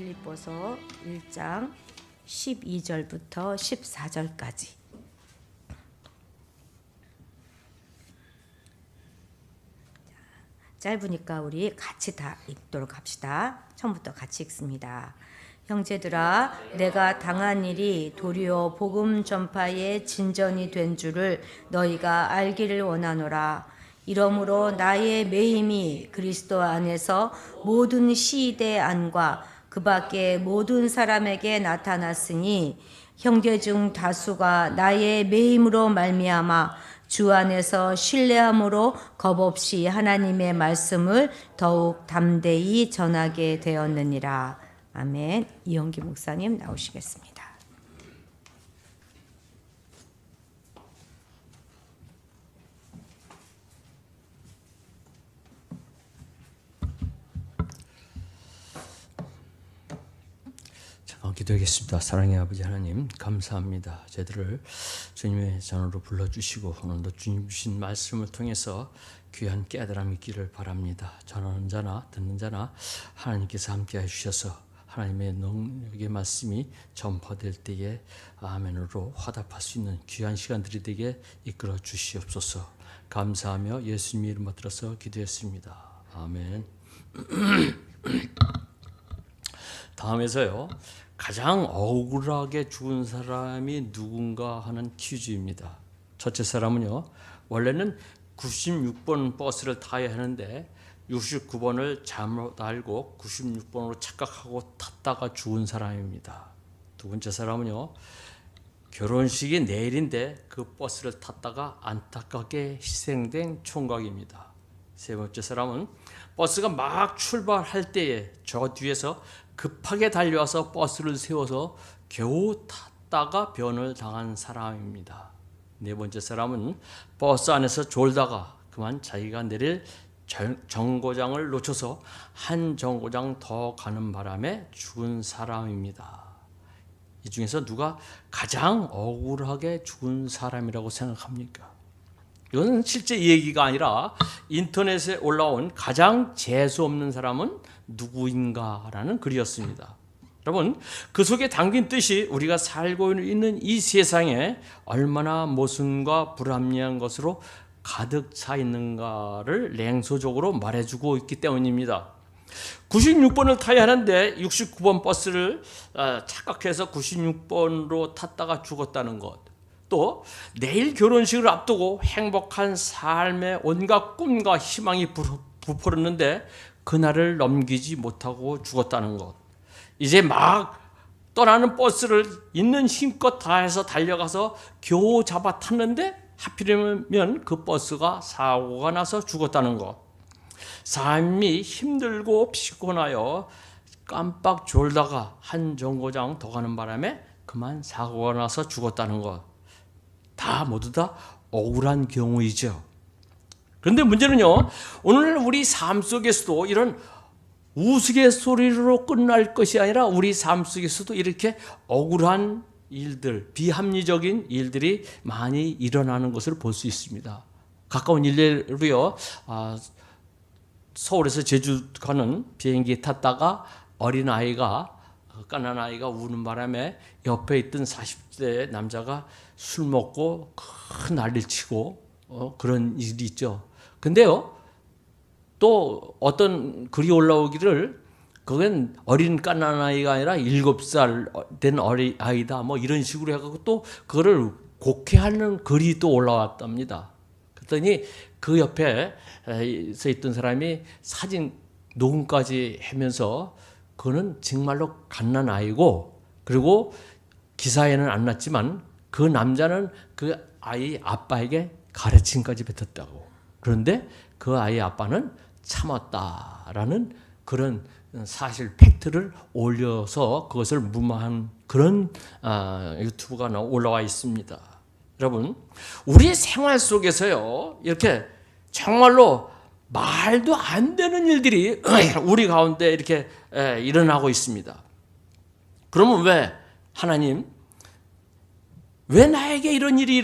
빌립보서 1장 12절부터 14절까지. 짧으니까 우리 같이 다 읽도록 합시다. 처음부터 같이 읽습니다. 형제들아, 내가 당한 일이 도리어 복음 전파의 진전이 된 줄을 너희가 알기를 원하노라. 이러므로 나의 매임이 그리스도 안에서 모든 시대 안과 그 밖에 모든 사람에게 나타났으니 형제 중 다수가 나의 매임으로 말미암아 주 안에서 신뢰함으로 겁없이 하나님의 말씀을 더욱 담대히 전하게 되었느니라. 아멘. 이영기 목사님 나오시겠습니다. 기도하겠습니다. 사랑의 아버지 하나님, 감사합니다. 저희들을 주님의 자녀로 불러주시고 오늘도 주님 주신 말씀을 통해서 귀한 깨달음이 있기를 바랍니다. 전하는 자나 듣는 자나 하나님께서 함께 해주셔서 하나님의 능력의 말씀이 전파될 때에 아멘으로 화답할 수 있는 귀한 시간들이 되게 이끌어 주시옵소서. 감사하며 예수님의 이름을 들어서 기도했습니다. 아멘. 다음에서요, 가장 억울하게 죽은 사람이 누군가 하는 퀴즈입니다. 첫째 사람은요, 원래는 96번 버스를 타야 하는데 69번을 잘못 알고 96번으로 착각하고 탔다가 죽은 사람입니다. 두 번째 사람은요, 결혼식이 내일인데 그 버스를 탔다가 안타깝게 희생된 총각입니다. 세 번째 사람은 버스가 막 출발할 때에 저 뒤에서 급하게 달려와서 버스를 세워서 겨우 탔다가 변을 당한 사람입니다. 네 번째 사람은 버스 안에서 졸다가 그만 자기가 내릴 정거장을 놓쳐서 한 정거장 더 가는 바람에 죽은 사람입니다. 이 중에서 누가 가장 억울하게 죽은 사람이라고 생각합니까? 이건 실제 얘기가 아니라 인터넷에 올라온 가장 재수 없는 사람은 누구인가라는 글이었습니다. 여러분, 그 속에 담긴 뜻이 우리가 살고 있는 이 세상에 얼마나 모순과 불합리한 것으로 가득 차 있는가를 냉소적으로 말해주고 있기 때문입니다. 96번을 타야 하는데 69번 버스를 착각해서 96번으로 탔다가 죽었다는 것, 또 내일 결혼식을 앞두고 행복한 삶의 온갖 꿈과 희망이 부풀었는데 그날을 넘기지 못하고 죽었다는 것, 이제 막 떠나는 버스를 있는 힘껏 다해서 달려가서 겨우 잡아 탔는데 하필이면 그 버스가 사고가 나서 죽었다는 것, 삶이 힘들고 피곤하여 깜빡 졸다가 한 정거장 더 가는 바람에 그만 사고가 나서 죽었다는 것, 다 모두 다 억울한 경우이죠. 그런데 문제는요, 오늘 우리 삶 속에서도 이런 우스갯소리로 끝날 것이 아니라 우리 삶 속에서도 이렇게 억울한 일들, 비합리적인 일들이 많이 일어나는 것을 볼 수 있습니다. 가까운 일례로요, 서울에서 제주 가는 비행기 탔다가 어린아이가, 깐난아이가 우는 바람에 옆에 있던 40대 남자가 술 먹고 큰 난리를 치고 그런 일이 있죠. 근데요, 또 어떤 글이 올라오기를 그건 어린 깐난아이가 아니라 7살 된 어린아이다 뭐 이런 식으로 해가지고 또 그거를 곡해하는 글이 또 올라왔답니다. 그랬더니 그 옆에 서 있던 사람이 사진 녹음까지 하면서 그거는 정말로 갓난아이고, 그리고 기사에는 안 났지만 그 남자는 그 아이 아빠에게 가르침까지 뱉었다고. 그런데 그 아이 아빠는 참았다라는 그런 사실 팩트를 올려서 그것을 무마한 그런 유튜브가 올라와 있습니다. 여러분, 우리 생활 속에서요, 이렇게 정말로 말도 안 되는 일들이 우리 가운데 이렇게 일어나고 있습니다. 그러면 왜 하나님, 왜 나에게 이런 일이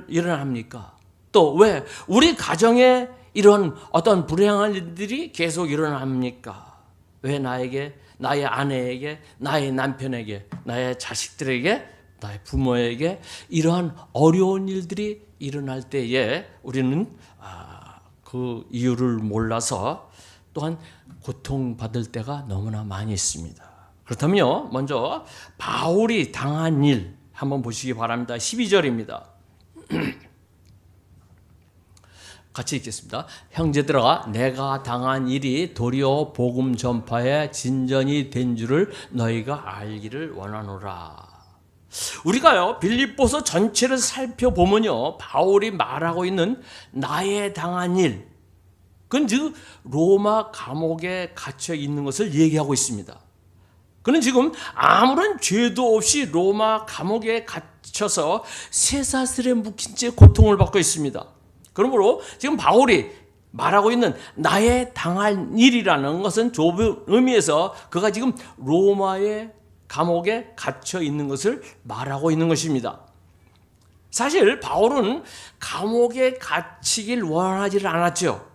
일어납니까? 또 왜 우리 가정에 이런 어떤 불행한 일들이 계속 일어납니까? 왜 나에게, 나의 아내에게, 나의 남편에게, 나의 자식들에게, 나의 부모에게 이러한 어려운 일들이 일어날 때에 우리는 그 이유를 몰라서 또한 고통받을 때가 너무나 많이 있습니다. 그렇다면요, 먼저 바울이 당한 일 한번 보시기 바랍니다. 12절입니다. 같이 읽겠습니다. 형제들아, 내가 당한 일이 도리어 복음 전파의 진전이 된 줄을 너희가 알기를 원하노라. 우리가요, 빌립보서 전체를 살펴보면요, 바울이 말하고 있는 나의 당한 일, 그건 즉 로마 감옥에 갇혀 있는 것을 얘기하고 있습니다. 그는 지금 아무런 죄도 없이 로마 감옥에 갇혀서 쇠사슬에 묶인 채 고통을 받고 있습니다. 그러므로 지금 바울이 말하고 있는 나의 당할 일이라는 것은 좁은 의미에서 그가 지금 로마의 감옥에 갇혀 있는 것을 말하고 있는 것입니다. 사실 바울은 감옥에 갇히길 원하지 않았죠.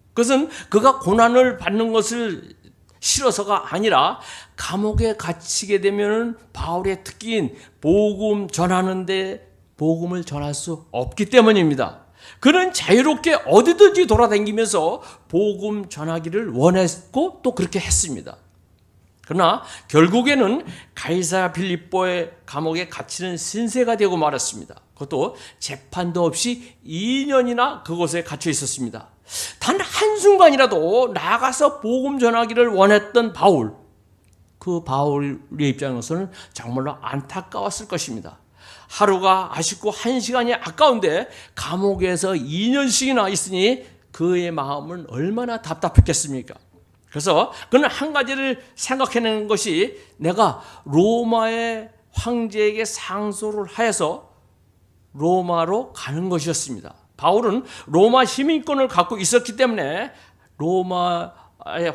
그것은 그가 고난을 받는 것을 싫어서가 아니라 감옥에 갇히게 되면 바울의 특기인 복음 전하는데 복음을 전할 수 없기 때문입니다. 그는 자유롭게 어디든지 돌아다니면서 복음 전하기를 원했고 또 그렇게 했습니다. 그러나 결국에는 가이사 빌립보의 감옥에 갇히는 신세가 되고 말았습니다. 그것도 재판도 없이 2년이나 그곳에 갇혀 있었습니다. 단 한순간이라도 나가서 복음 전하기를 원했던 바울, 그 바울의 입장에서는 정말로 안타까웠을 것입니다. 하루가 아쉽고 한 시간이 아까운데 감옥에서 2년씩이나 있으니 그의 마음은 얼마나 답답했겠습니까? 그래서 그는 한 가지를 생각해낸 것이 내가 로마의 황제에게 상소를 하여서 로마로 가는 것이었습니다. 바울은 로마 시민권을 갖고 있었기 때문에 로마의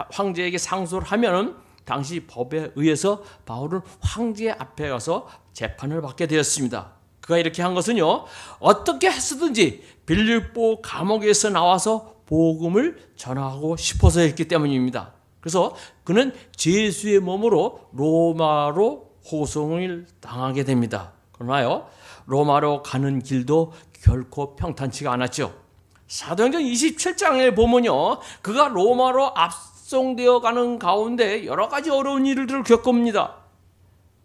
황제에게 상소를 하면 당시 법에 의해서 바울은 황제 앞에 가서 재판을 받게 되었습니다. 그가 이렇게 한 것은요, 어떻게 했든지 빌립보 감옥에서 나와서 복음을 전하고 싶어서였기 때문입니다. 그래서 그는 죄수의 몸으로 로마로 호송을 당하게 됩니다. 그러나요, 로마로 가는 길도 결코 평탄치가 않았죠. 사도행전 27장에 보면요, 그가 로마로 압송되어 가는 가운데 여러 가지 어려운 일들을 겪습니다.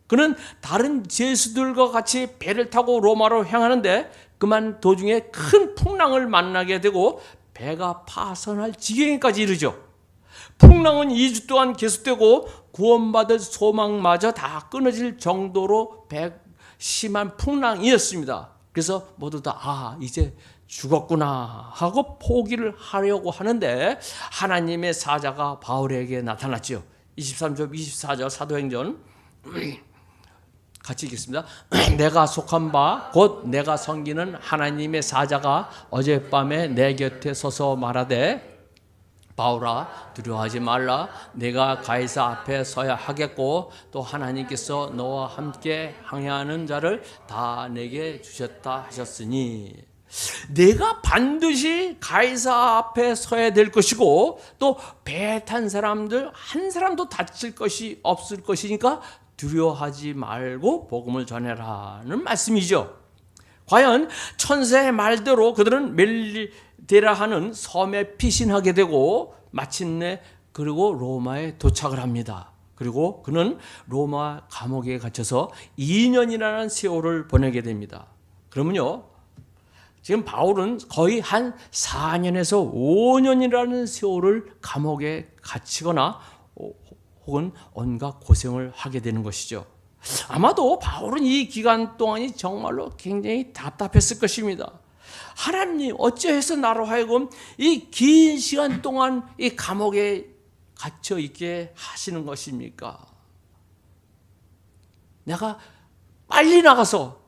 그는 다른 죄수들과 같이 배를 타고 로마로 향하는데 그만 도중에 큰 풍랑을 만나게 되고 배가 파손할 지경에까지 이르죠. 풍랑은 2주 동안 계속되고 구원받을 소망마저 다 끊어질 정도로 심한 풍랑이었습니다. 그래서 모두 다 이제 죽었구나 하고 포기를 하려고 하는데 하나님의 사자가 바울에게 나타났죠. 23절 24절 사도행전 같이 읽겠습니다. 내가 속한 바 곧 내가 섬기는 하나님의 사자가 어젯밤에 내 곁에 서서 말하되 바울아 두려워하지 말라. 내가 가이사 앞에 서야 하겠고 또 하나님께서 너와 함께 항해하는 자를 다 내게 주셨다 하셨으니 내가 반드시 가이사 앞에 서야 될 것이고 또 배에 탄 사람들 한 사람도 다칠 것이 없을 것이니까 두려워하지 말고 복음을 전해라는 말씀이죠. 과연 천사의 말대로 그들은 멜리데라 하는 섬에 피신하게 되고 마침내 그리고 로마에 도착을 합니다. 그리고 그는 로마 감옥에 갇혀서 2년이라는 세월을 보내게 됩니다. 그러면요, 지금 바울은 거의 한 4년에서 5년이라는 세월을 감옥에 갇히거나 혹은 온갖 고생을 하게 되는 것이죠. 아마도 바울은 이 기간 동안이 정말로 굉장히 답답했을 것입니다. 하나님 어찌해서 나로 하여금 이 긴 시간 동안 이 감옥에 갇혀 있게 하시는 것입니까? 내가 빨리 나가서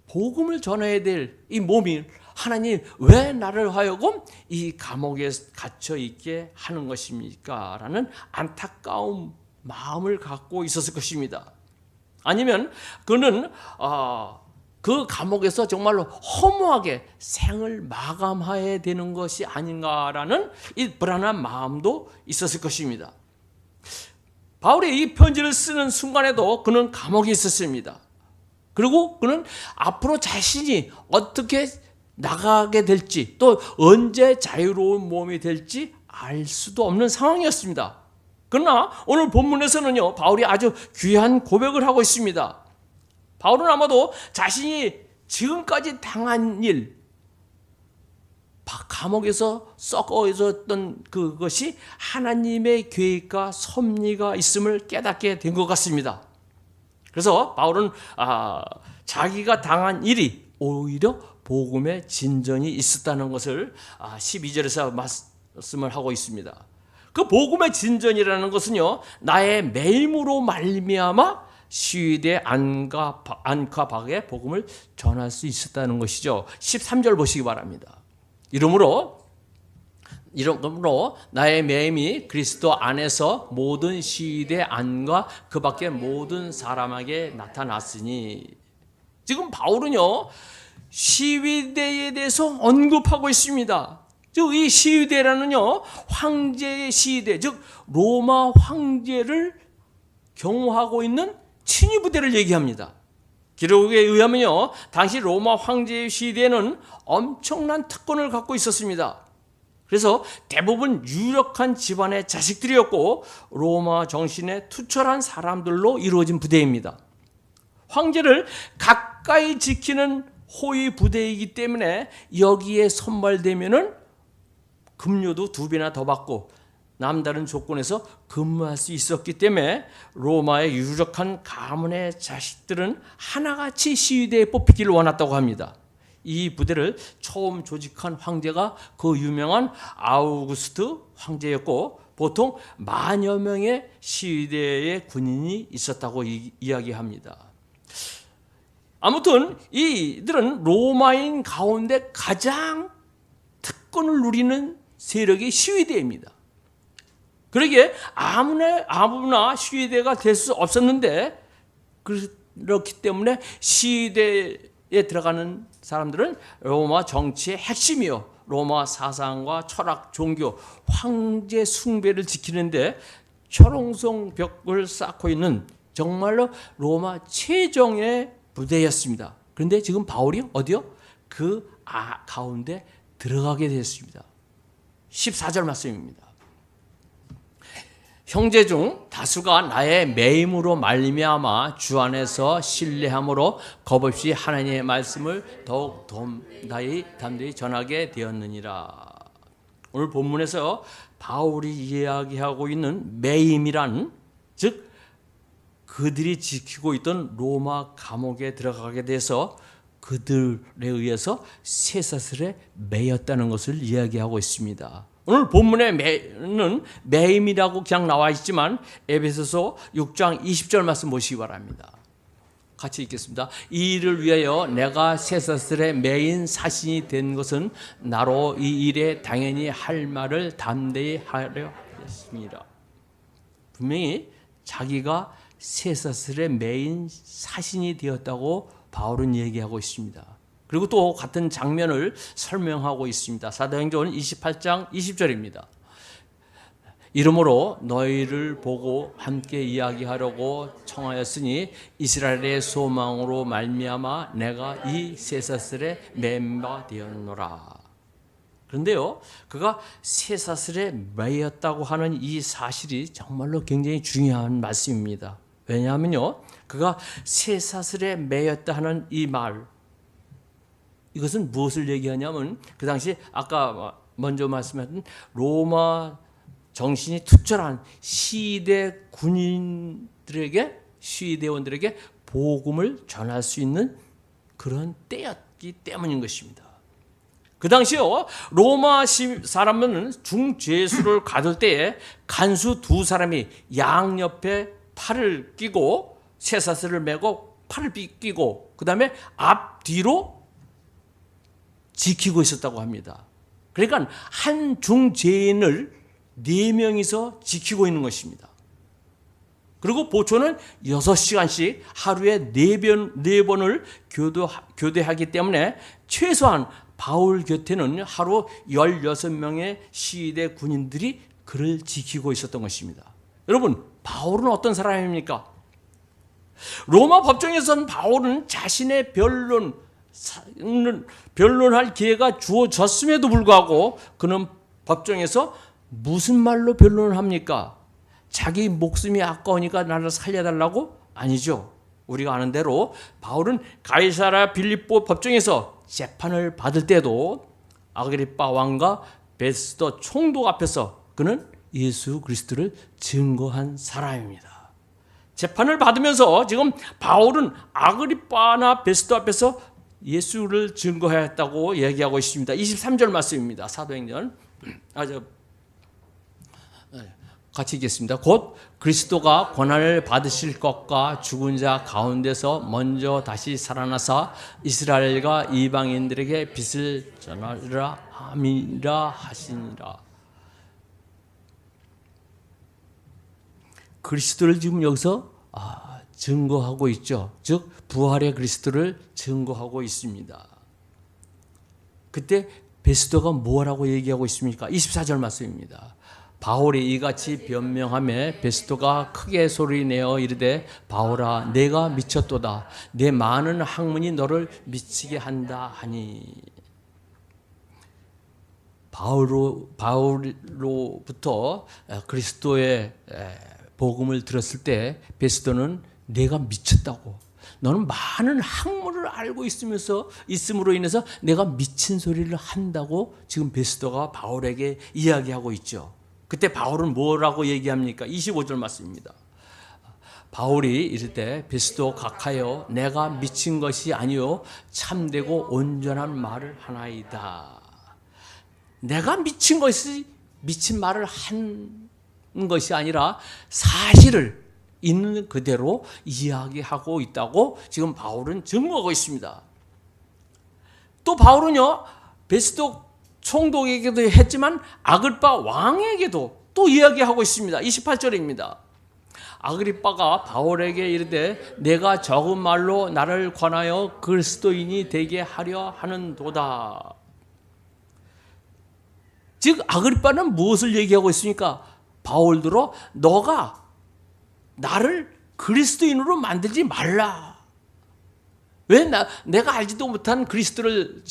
복음을 전해야 될 이 몸이 하나님 왜 나를 하여금 이 감옥에 갇혀 있게 하는 것입니까? 라는 안타까운 마음을 갖고 있었을 것입니다. 아니면 그는 그 감옥에서 정말로 허무하게 생을 마감해야 되는 것이 아닌가라는 이 불안한 마음도 있었을 것입니다. 바울이 이 편지를 쓰는 순간에도 그는 감옥에 있었습니다. 그리고 그는 앞으로 자신이 어떻게 나가게 될지, 또 언제 자유로운 몸이 될지 알 수도 없는 상황이었습니다. 그러나 오늘 본문에서는요, 바울이 아주 귀한 고백을 하고 있습니다. 바울은 아마도 자신이 지금까지 당한 일, 감옥에서 썩어 있었던 그것이 하나님의 계획과 섭리가 있음을 깨닫게 된 것 같습니다. 그래서 바울은 자기가 당한 일이 오히려 복음의 진전이 있었다는 것을 12절에서 말씀을 하고 있습니다. 그 복음의 진전이라는 것은요, 나의 매임으로 말미암아 시위대 안과 박에 복음을 전할 수 있었다는 것이죠. 13절 보시기 바랍니다. 이러므로 나의 매임이 그리스도 안에서 모든 시위대 안과 그 밖의 모든 사람에게 나타났으니, 지금 바울은요 시위대에 대해서 언급하고 있습니다. 즉 이 시위대라는요 황제의 시위대, 즉 로마 황제를 경호하고 있는 친위 부대를 얘기합니다. 기록에 의하면요, 당시 로마 황제의 시대에는 엄청난 특권을 갖고 있었습니다. 그래서 대부분 유력한 집안의 자식들이었고 로마 정신에 투철한 사람들로 이루어진 부대입니다. 황제를 가까이 지키는 호위 부대이기 때문에 여기에 선발되면은 급료도 2배나 더 받고 남다른 조건에서 근무할 수 있었기 때문에 로마의 유력한 가문의 자식들은 하나같이 시위대에 뽑히기를 원했다고 합니다. 이 부대를 처음 조직한 황제가 그 유명한 아우구스트 황제였고, 보통 10,000여 명의 시위대의 군인이 있었다고 이야기합니다. 아무튼 이들은 로마인 가운데 가장 특권을 누리는 세력이 시위대입니다. 그러기에 아무나 시위대가 될 수 없었는데, 그렇기 때문에 시위대에 들어가는 사람들은 로마 정치의 핵심이요, 로마 사상과 철학, 종교, 황제 숭배를 지키는데 철옹성벽을 쌓고 있는 정말로 로마 최정의 부대였습니다. 그런데 지금 바울이 어디요? 그 가운데 들어가게 되었습니다. 14절 말씀입니다. 형제 중 다수가 나의 매임으로 말미암아 주 안에서 신뢰함으로 겁없이 하나님의 말씀을 더욱 담대히 전하게 되었느니라. 오늘 본문에서 바울이 이야기하고 있는 매임이란, 즉 그들이 지키고 있던 로마 감옥에 들어가게 돼서 그들에 의해서 쇠사슬에 매였다는 것을 이야기하고 있습니다. 오늘 본문에 매는 매임이라고 그냥 나와 있지만 에베소서 6장 20절 말씀 보시기 바랍니다. 같이 읽겠습니다. 이 일을 위하여 내가 쇠사슬에 매인 사신이 된 것은 나로 이 일에 당연히 할 말을 담대히 하려 했습니다. 분명히 자기가 쇠사슬에 매인 사신이 되었다고 바울은 얘기하고 있습니다. 그리고 또 같은 장면을 설명하고 있습니다. 사도행전 28장 20절입니다. 이러므로 너희를 보고 함께 이야기하려고 청하였으니 이스라엘의 소망으로 말미암아 내가 이 쇠사슬에 매인 바 되었노라. 그런데요, 그가 쇠사슬에 매였다고 하는 이 사실이 정말로 굉장히 중요한 말씀입니다. 왜냐하면요, 그가 쇠사슬에 매였다 하는 이 말, 이것은 무엇을 얘기하냐면 그 당시 아까 먼저 말씀하신 로마 정신이 투철한 시대 군인들에게, 시대원들에게 복음을 전할 수 있는 그런 때였기 때문인 것입니다. 그 당시요, 로마 사람은 중죄수를 가둘 때에 간수 2사람이 양옆에 팔을 끼고 쇠사슬을 메고 팔을 끼고 그 다음에 앞뒤로 지키고 있었다고 합니다. 그러니까 한 중죄인을 4명이서 지키고 있는 것입니다. 그리고 보초는 6시간씩 하루에 4번을 교대하기 때문에 최소한 바울 곁에는 하루 16명의 시위대 군인들이 그를 지키고 있었던 것입니다. 여러분, 바울은 어떤 사람입니까? 로마 법정에서는 바울은 자신의 변론할 기회가 주어졌음에도 불구하고 그는 법정에서 무슨 말로 변론을 합니까? 자기 목숨이 아까우니까 나를 살려달라고? 아니죠. 우리가 아는 대로 바울은 가이사랴 빌립보 법정에서 재판을 받을 때도 아그리빠 왕과 베스도 총독 앞에서 그는 예수 그리스도를 증거한 사람입니다. 재판을 받으면서 지금 바울은 아그리빠나 베스도 앞에서 예수를 증거했다고 얘기하고 있습니다. 23절 말씀입니다. 사도행전. 같이 읽겠습니다. 곧 그리스도가 고난을 받으실 것과 죽은 자 가운데서 먼저 다시 살아나사 이스라엘과 이방인들에게 빛을 전하리라 함이라 하시니라. 그리스도를 지금 여기서 증거하고 있죠. 즉 부활의 그리스도를 증거하고 있습니다. 그때 베스도가 뭐라고 얘기하고 있습니까? 24절 말씀입니다. 바울이 이같이 변명하며 베스도가 크게 소리내어 이르되 바울아 내가 미쳤도다. 내 많은 학문이 너를 미치게 한다 하니. 바울로부터 그리스도의 복음을 들었을 때 베스도는 내가 미쳤다고, 너는 많은 학문을 알고 있음으로 인해서 내가 미친 소리를 한다고 지금 베스도가 바울에게 이야기하고 있죠. 그때 바울은 뭐라고 얘기합니까? 25절 말씀입니다. 바울이 이럴 때 베스도 각하여 내가 미친 것이 아니요 참되고 온전한 말을 하나이다. 내가 미친 말을 한 것이 아니라 사실을 있는 그대로 이야기하고 있다고 지금 바울은 증거하고 있습니다. 또 바울은요 베스도 총독에게도 했지만 아그리빠 왕에게도 또 이야기하고 있습니다. 28절입니다. 아그리빠가 바울에게 이르되 내가 적은 말로 나를 관하여 그리스도인이 되게 하려 하는도다. 즉 아그리빠는 무엇을 얘기하고 있습니까? 바울들어 너가 나를 그리스도인으로 만들지 말라. 왜 내가 알지도 못한 그리스도를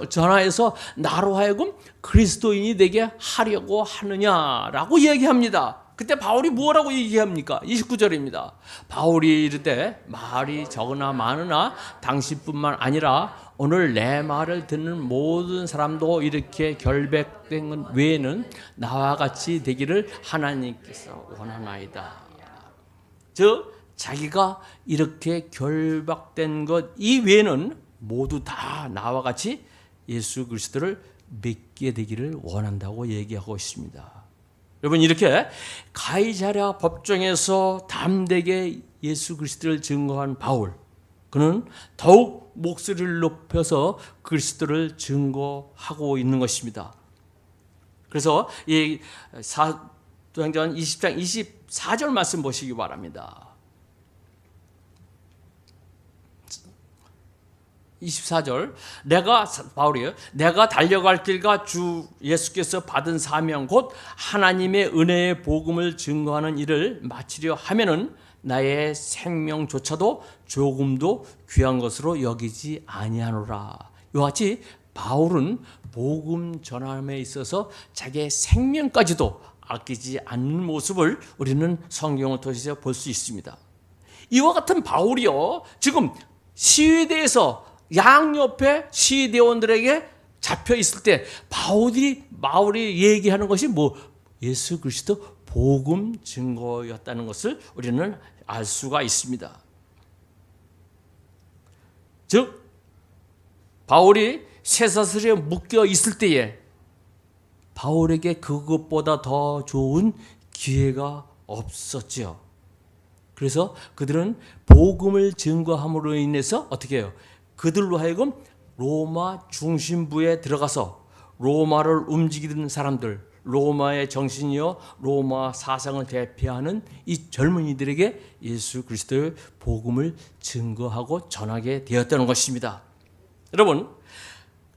전하여서 나로 하여금 그리스도인이 되게 하려고 하느냐라고 얘기합니다. 그때 바울이 뭐라고 얘기합니까? 29절입니다. 바울이 이르되 말이 적으나 많으나 당신뿐만 아니라 오늘 내 말을 듣는 모든 사람도 이렇게 결백된 것 외에는 나와 같이 되기를 하나님께서 원하나이다. 즉 자기가 이렇게 결박된 것 이외에는 모두 다 나와 같이 예수 그리스도를 믿게 되기를 원한다고 얘기하고 있습니다. 여러분 이렇게 가이사랴 법정에서 담대게 예수 그리스도를 증거한 바울, 그는 더욱 목소리를 높여서 그리스도를 증거하고 있는 것입니다. 그래서 이 사도행전 20장 24절 말씀 보시기 바랍니다. 24절 바울이요 내가 달려갈 길과 주 예수께서 받은 사명 곧 하나님의 은혜의 복음을 증거하는 일을 마치려 하면은 나의 생명조차도 조금도 귀한 것으로 여기지 아니하노라. 이와 같이 바울은 복음 전함에 있어서 자기의 생명까지도 아끼지 않는 모습을 우리는 성경을 통해서 볼 수 있습니다. 이와 같은 바울이요 지금 시위대에서 양옆에 시위대원들에게 잡혀 있을 때 바울이 얘기하는 것이 예수 그리스도 복음 증거였다는 것을 우리는 알 수가 있습니다. 즉 바울이 쇠사슬에 묶여 있을 때에 바울에게 그것보다 더 좋은 기회가 없었지요. 그래서 그들은 복음을 증거함으로 인해서 어떻게 해요? 그들로 하여금 로마 중심부에 들어가서 로마를 움직이는 사람들, 로마의 정신이요 로마 사상을 대표하는 이 젊은이들에게 예수 그리스도의 복음을 증거하고 전하게 되었다는 것입니다. 여러분,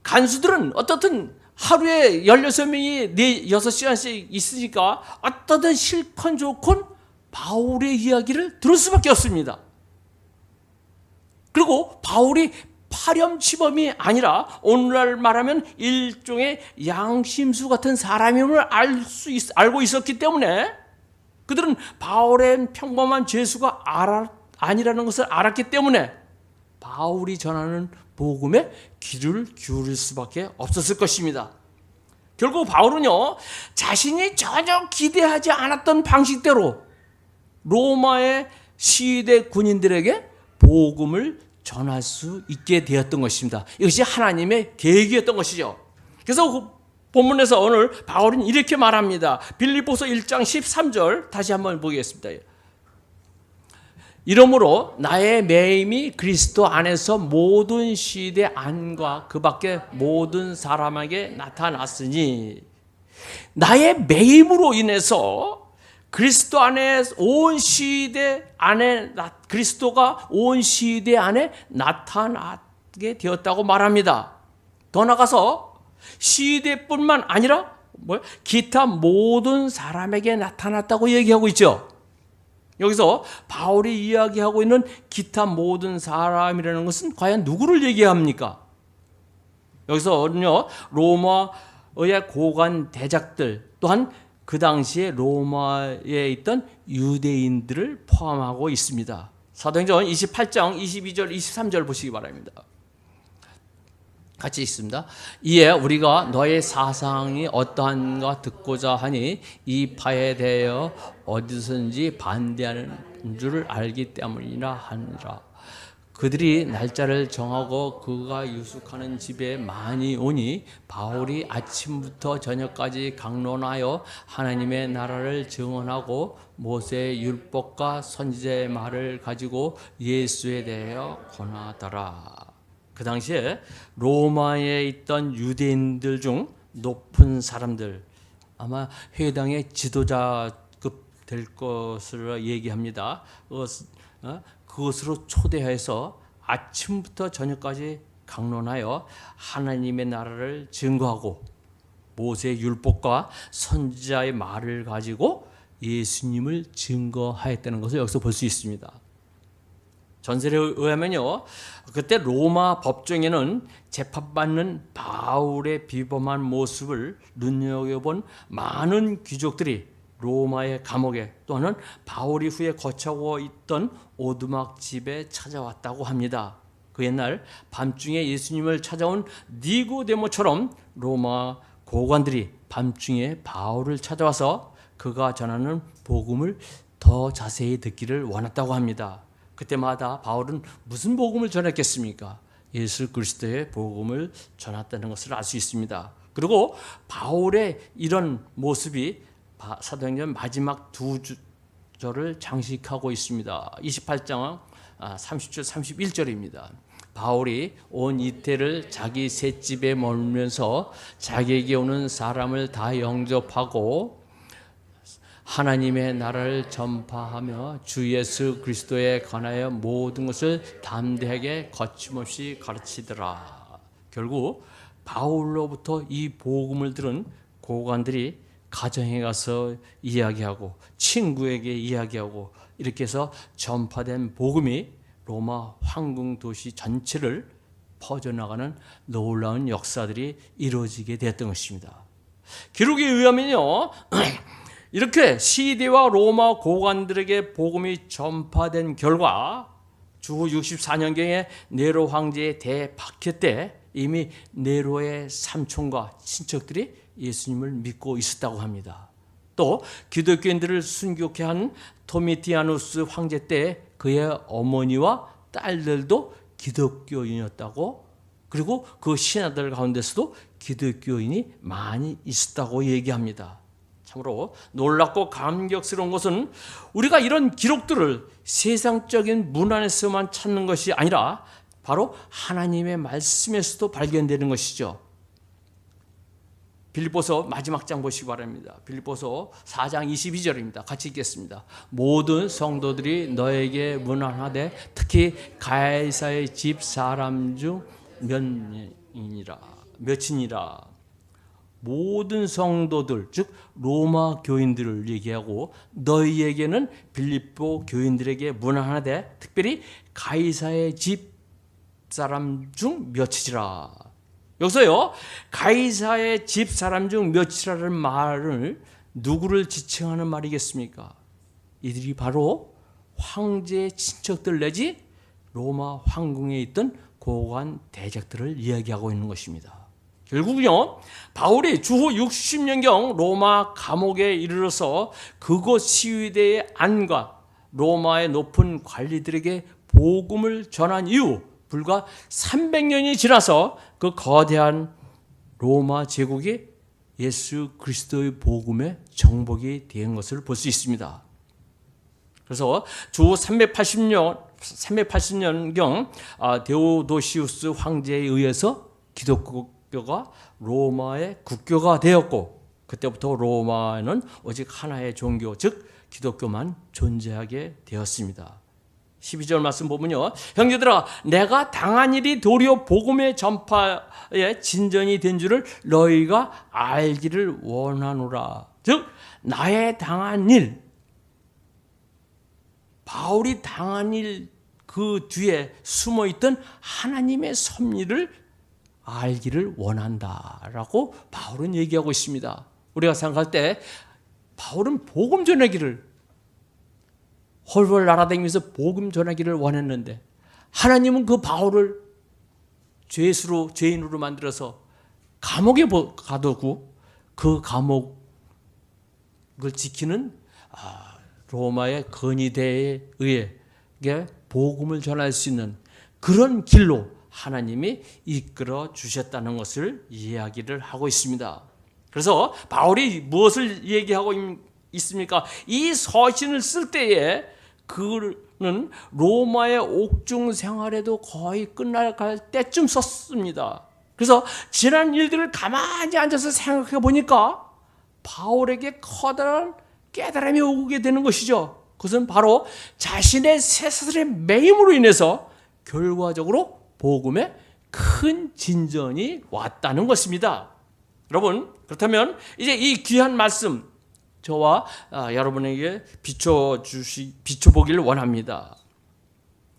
간수들은 어떻든 하루에 16명이 6시간씩 있으니까 어떠든 싫건 좋건 바울의 이야기를 들을 수밖에 없습니다. 그리고 바울이 파렴치범이 아니라 오늘날 말하면 일종의 양심수 같은 사람임을 알고 있었기 때문에 그들은 바울의 평범한 죄수가 아니라는 것을 알았기 때문에 바울이 전하는 복음에 귀를 기울일 수밖에 없었을 것입니다. 결국 바울은요, 자신이 전혀 기대하지 않았던 방식대로 로마의 시대 군인들에게 복음을 전할 수 있게 되었던 것입니다. 이것이 하나님의 계획이었던 것이죠. 그래서 그 본문에서 오늘 바울은 이렇게 말합니다. 빌립보서 1장 13절 다시 한번 보겠습니다. 이러므로 나의 매임이 그리스도 안에서 모든 시대 안과 그 밖에 모든 사람에게 나타났으니, 나의 매임으로 인해서 그리스도 안에 온 시대 안에 그리스도가 온 시대 안에 나타나게 되었다고 말합니다. 더 나아가서 시대뿐만 아니라 기타 모든 사람에게 나타났다고 얘기하고 있죠. 여기서 바울이 이야기하고 있는 기타 모든 사람이라는 것은 과연 누구를 얘기합니까? 여기서는요, 로마의 고관 대작들 또한 그 당시에 로마에 있던 유대인들을 포함하고 있습니다. 사도행전 28장 22절 23절 보시기 바랍니다. 같이 있습니다. 이에 우리가 너의 사상이 어떠한가 듣고자 하니 이 파에 대하여 어디서든지 반대하는 줄을 알기 때문이라 하니라. 그들이 날짜를 정하고 그가 유숙하는 집에 많이 오니 바울이 아침부터 저녁까지 강론하여 하나님의 나라를 증언하고 모세의 율법과 선지자의 말을 가지고 예수에 대하여 권하더라. 그 당시에 로마에 있던 유대인들 중 높은 사람들, 아마 회당의 지도자급 될 것으로 얘기합니다. 그것으로 초대해서 아침부터 저녁까지 강론하여 하나님의 나라를 증거하고 모세의 율법과 선지자의 말을 가지고 예수님을 증거하였다는 것을 여기서 볼 수 있습니다. 전설에 의하면요, 그때 로마 법정에는 재판받는 바울의 비범한 모습을 눈여겨본 많은 귀족들이 로마의 감옥에 또는 바울이 후에 거처하고 있던 오두막 집에 찾아왔다고 합니다. 그 옛날 밤중에 예수님을 찾아온 니고데모처럼 로마 고관들이 밤중에 바울을 찾아와서 그가 전하는 복음을 더 자세히 듣기를 원했다고 합니다. 그때마다 바울은 무슨 복음을 전했겠습니까? 예수 그리스도의 복음을 전했다는 것을 알 수 있습니다. 그리고 바울의 이런 모습이 사도행전 마지막 두 절을 장식하고 있습니다. 28장 30절 31절입니다. 바울이 온 이태를 자기 셋집에 머물면서 자기에게 오는 사람을 다 영접하고 하나님의 나라를 전파하며 주 예수 그리스도에 관하여 모든 것을 담대하게 거침없이 가르치더라. 결국 바울로부터 이 복음을 들은 고관들이 가정에 가서 이야기하고 친구에게 이야기하고 이렇게 해서 전파된 복음이 로마 황궁 도시 전체를 퍼져나가는 놀라운 역사들이 이루어지게 되었던 것입니다. 기록에 의하면요, 이렇게 시대와 로마 고관들에게 복음이 전파된 결과 주후 64년경에 네로 황제의 대박해 때 이미 네로의 삼촌과 친척들이 예수님을 믿고 있었다고 합니다. 또 기독교인들을 순교케 한 도미티아누스 황제 때 그의 어머니와 딸들도 기독교인이었다고, 그리고 그 신하들 가운데서도 기독교인이 많이 있었다고 얘기합니다. 참으로 놀랍고 감격스러운 것은 우리가 이런 기록들을 세상적인 문안에서만 찾는 것이 아니라 바로 하나님의 말씀에서도 발견되는 것이죠. 빌립보서 마지막 장 보시기 바랍니다. 빌립보서 4장 22절입니다. 같이 읽겠습니다. 모든 성도들이 너에게 문안하되 특히 가이사의 집 사람 중 몇이니라. 모든 성도들, 즉 로마 교인들을 얘기하고 너희에게는 빌립보 교인들에게 문안하되 특별히 가이사의 집 사람 중 몇이라. 여기서요, 가이사의 집 사람 중 몇이라는 말을 누구를 지칭하는 말이겠습니까? 이들이 바로 황제의 친척들 내지 로마 황궁에 있던 고관 대적들을 이야기하고 있는 것입니다. 결국은요, 바울이 주후 60년경 로마 감옥에 이르러서 그곳 시위대의 안과 로마의 높은 관리들에게 복음을 전한 이후 불과 300년이 지나서 그 거대한 로마 제국이 예수 그리스도의 복음의 정복이 된 것을 볼 수 있습니다. 그래서 주 380년경 데오도시우스 황제에 의해서 기독교가 로마의 국교가 되었고 그때부터 로마에는 오직 하나의 종교, 즉 기독교만 존재하게 되었습니다. 12절 말씀 보면요, 형제들아 내가 당한 일이 도리어 복음의 전파에 진전이 된 줄을 너희가 알기를 원하노라. 즉 나의 당한 일, 바울이 당한 일 그 뒤에 숨어있던 하나님의 섭리를 알기를 원한다라고 바울은 얘기하고 있습니다. 우리가 생각할 때 바울은 복음 전하기를 헐헐 날아다니면서 복음 전하기를 원했는데 하나님은 그 바울을 죄인으로 만들어서 감옥에 가두고 그 감옥을 지키는 로마의 건의대에 의해 복음을 전할 수 있는 그런 길로 하나님이 이끌어 주셨다는 것을 이야기를 하고 있습니다. 그래서 바울이 무엇을 얘기하고 있습니까? 이 서신을 쓸 때에 그는 로마의 옥중 생활에도 거의 끝나갈 때쯤 썼습니다. 그래서 지난 일들을 가만히 앉아서 생각해 보니까 바울에게 커다란 깨달음이 오게 되는 것이죠. 그것은 바로 자신의 쇠사슬의 매임으로 인해서 결과적으로 복음에 큰 진전이 왔다는 것입니다. 여러분, 그렇다면 이제 이 귀한 말씀 저와 여러분에게 비춰보기를 원합니다.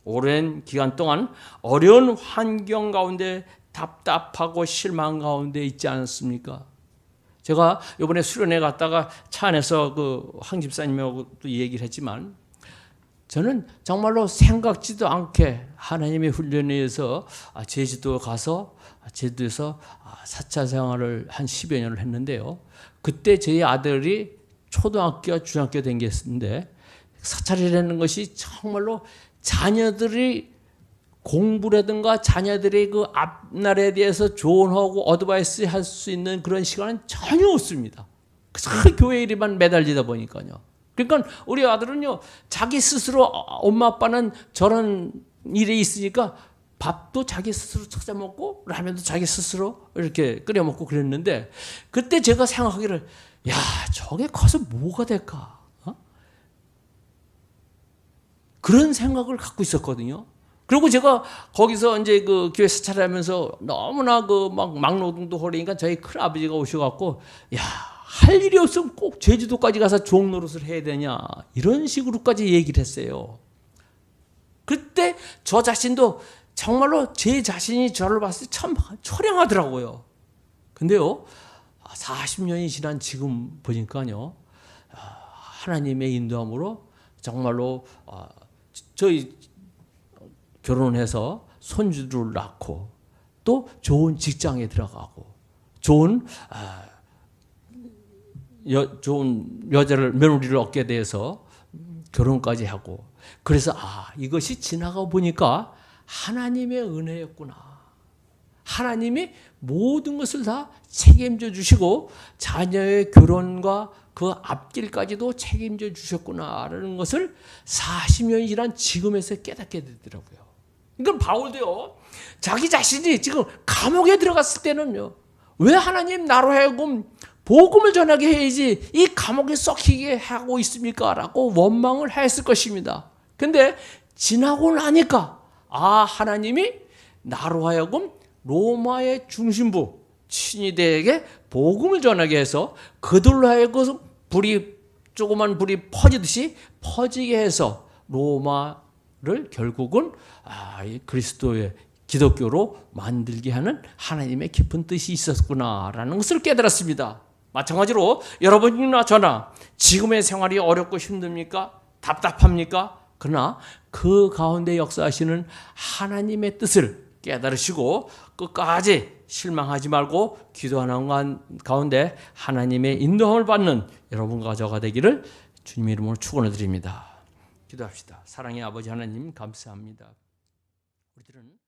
오랜 기간 동안 어려운 환경 가운데 답답하고 실망 가운데 있지 않았습니까? 제가 이번에 수련회 갔다가 차 안에서 황 집사님하고도 얘기를 했지만 저는 정말로 생각지도 않게 하나님의 훈련에 의해서 제주도 가서 제주도에서 사차 생활을 한 10여 년을 했는데요. 그때 저희 아들이 초등학교, 중학교 된 게 있었는데 사찰이라는 것이 정말로 자녀들이 공부라든가 자녀들의 그 앞날에 대해서 조언하고 어드바이스 할 수 있는 그런 시간은 전혀 없습니다. 그 교회 일에만 매달리다 보니까요. 그러니까 우리 아들은요, 자기 스스로 엄마 아빠는 저런 일에 있으니까 밥도 자기 스스로 찾아 먹고 라면도 자기 스스로 이렇게 끓여 먹고 그랬는데 그때 제가 생각하기를 야, 저게 커서 뭐가 될까? 그런 생각을 갖고 있었거든요. 그리고 제가 거기서 이제 그 교회 사찰하면서 너무나 막노동도 하려니까 저희 큰아버지가 오셔갖고, 야, 할 일이 없으면 꼭 제주도까지 가서 종노릇을 해야 되냐. 이런 식으로까지 얘기를 했어요. 그때 저 자신도 정말로 제 자신이 저를 봤을 때 참 초량하더라고요. 근데요, 40년이 지난 지금 보니까요, 하나님의 인도함으로 정말로 저희 결혼해서 손주를 낳고 또 좋은 직장에 들어가고 좋은 여자를 며느리를 얻게 돼서 결혼까지 하고 그래서 이것이 지나가 보니까 하나님의 은혜였구나. 하나님이 모든 것을 다 책임져 주시고 자녀의 결혼과 그 앞길까지도 책임져 주셨구나라는 것을 40년이 지난 지금에서 깨닫게 되더라고요. 그러니까 바울도요, 자기 자신이 지금 감옥에 들어갔을 때는요, 왜 하나님 나로 하여금 복음을 전하게 해야지 이 감옥에 썩히게 하고 있습니까? 라고 원망을 했을 것입니다. 근데 지나고 나니까 하나님이 나로 하여금 로마의 중심부 친위대에게 복음을 전하게 해서 그들로 하여금 조그만 불이 퍼지듯이 퍼지게 해서 로마를 결국은 이 그리스도의 기독교로 만들게 하는 하나님의 깊은 뜻이 있었구나라는 것을 깨달았습니다. 마찬가지로 여러분이나 저나 지금의 생활이 어렵고 힘듭니까? 답답합니까? 그러나 그 가운데 역사하시는 하나님의 뜻을 깨달으시고 끝까지 실망하지 말고 기도하는 가운데 하나님의 인도함을 받는 여러분과 저가 되기를 주님의 이름으로 축원을 드립니다. 기도합시다. 사랑의 아버지 하나님 감사합니다. 우리들은